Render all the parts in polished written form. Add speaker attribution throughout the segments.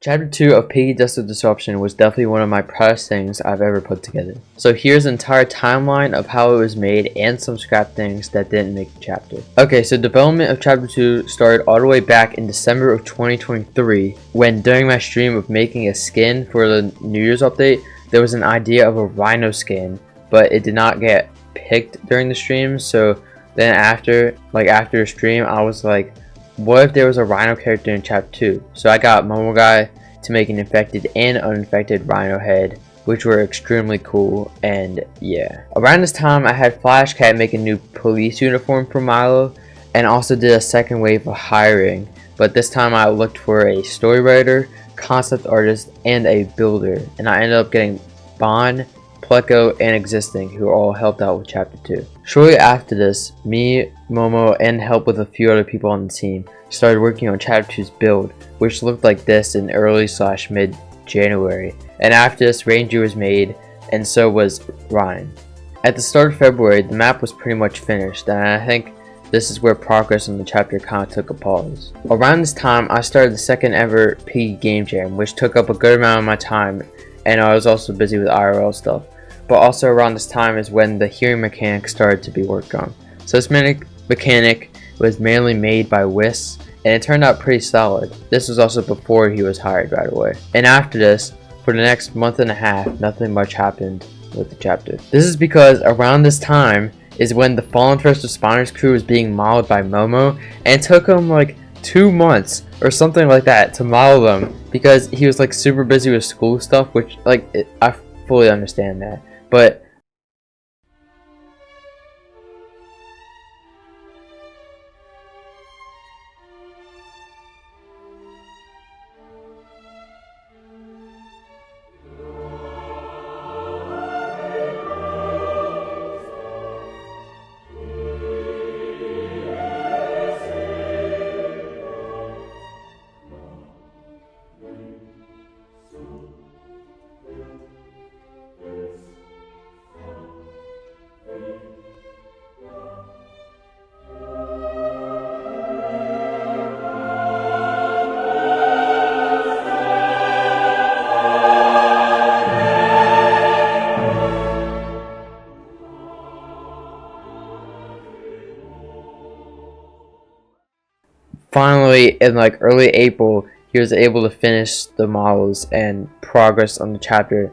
Speaker 1: Chapter 2 of Piggy Desolate Disruption was definitely one of my proudest things I've ever put together. So here's an entire timeline of how it was made and some scrap things that didn't make the chapter. Okay, so development of Chapter 2 started all the way back in December of 2023 when during my stream of making a skin for the New Year's update, there was an idea of a rhino skin, but it did not get picked during the stream. So then after the stream, I was like, what if there was a rhino character in chapter 2? So I got Momo Guy to make an infected and uninfected rhino head, which were extremely cool. And yeah, around this time I had Flash Cat make a new police uniform for Milo, and also did a second wave of hiring, but this time I looked for a story writer, concept artist, and a builder, and I ended up getting Bond, Pleco, and Existing, who all helped out with chapter 2. Shortly after this, me, Momo, and help with a few other people on the team started working on chapter 2's build, which looked like this in early/mid January. And after this, Ranger was made, and so was Ryan. At the start of February, the map was pretty much finished, and I think this is where progress on the chapter kind of took a pause. Around this time, I started the second ever PIGGY game jam, which took up a good amount of my time, and I was also busy with IRL stuff. But also around this time is when the hearing mechanic started to be worked on. So this mechanic was mainly made by Whis, and it turned out pretty solid. This was also before he was hired right away. And after this, for the next month and a half, nothing much happened with the chapter. This is because around this time is when the Fallen First Responders crew was being modeled by Momo, and it took him like 2 months or something like that to model them because he was like super busy with school stuff, which I fully understand that. But finally, in like early April, he was able to finish the models, and progress on the chapter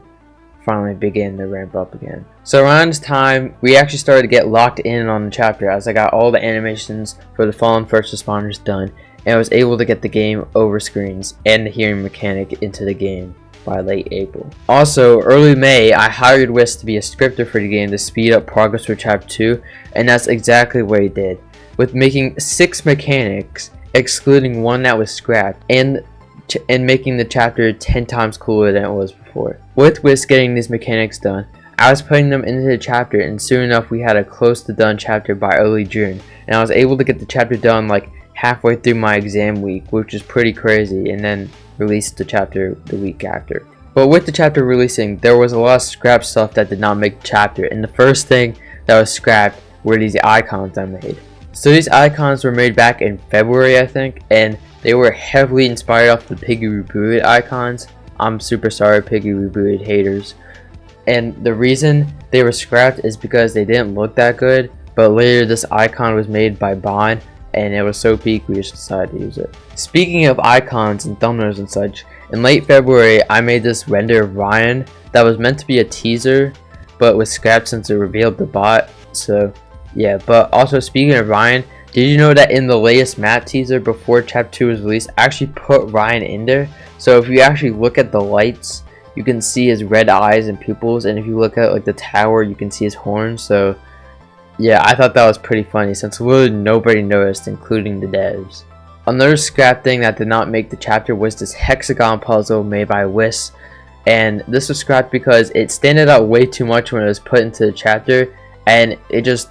Speaker 1: finally began to ramp up again. So around this time, we actually started to get locked in on the chapter as I got all the animations for the Fallen First Responders done, and I was able to get the game over screens and the hearing mechanic into the game by late April. Also, early May, I hired Whis to be a scripter for the game to speed up progress for chapter 2, and that's exactly what he did, with making 6 mechanics, excluding one that was scrapped, and making the chapter 10 times cooler than it was before. With Whis getting these mechanics done, I was putting them into the chapter, and soon enough we had a close to done chapter by early June, and I was able to get the chapter done like halfway through my exam week, which is pretty crazy, and then released the chapter the week after. But with the chapter releasing, there was a lot of scrap stuff that did not make the chapter, and the first thing that was scrapped were these icons I made. So these icons were made back in February, I think, and they were heavily inspired off the Piggy Rebooted icons. I'm super sorry, Piggy Rebooted haters. And the reason they were scrapped is because they didn't look that good, but later this icon was made by Bond, and it was so peak we just decided to use it. Speaking of icons and thumbnails and such, in late February I made this render of Ryan that was meant to be a teaser, but was scrapped since it revealed the bot, so yeah. But also, speaking of Ryan, did you know that in the latest map teaser before chapter 2 was released, I actually put Ryan in there? So if you actually look at the lights, you can see his red eyes and pupils, and if you look at like the tower, you can see his horns. So yeah, I thought that was pretty funny since literally nobody noticed, including the devs. Another scrap thing that did not make the chapter was this hexagon puzzle made by Whis, and this was scrapped because it standed out way too much when it was put into the chapter, and it just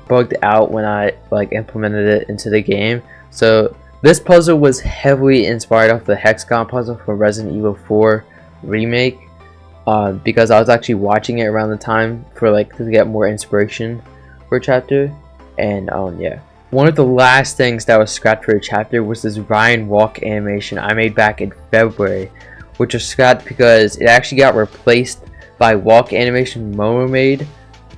Speaker 1: bugged out when I implemented it into the game. So this puzzle was heavily inspired off the hexagon puzzle for Resident Evil 4 remake, because I was actually watching it around the time for to get more inspiration for a chapter, and yeah. One of the last things that was scrapped for a chapter was this Ryan walk animation I made back in February, which was scrapped because it actually got replaced by walk animation Momo made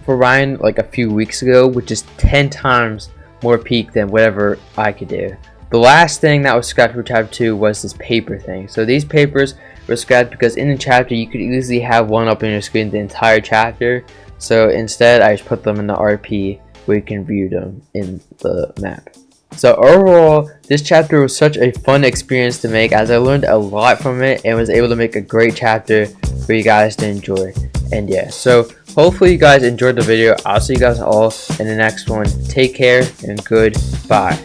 Speaker 1: for Ryan like a few weeks ago, which is 10 times more peak than whatever I could do. The last thing that was scrapped for chapter 2 was this paper thing. So these papers were scrapped because in the chapter you could easily have one up on your screen the entire chapter. So instead I just put them in the RP where you can view them in the map. So overall, this chapter was such a fun experience to make, as I learned a lot from it and was able to make a great chapter for you guys to enjoy. And yeah, so hopefully you guys enjoyed the video. I'll see you guys all in the next one. Take care and goodbye.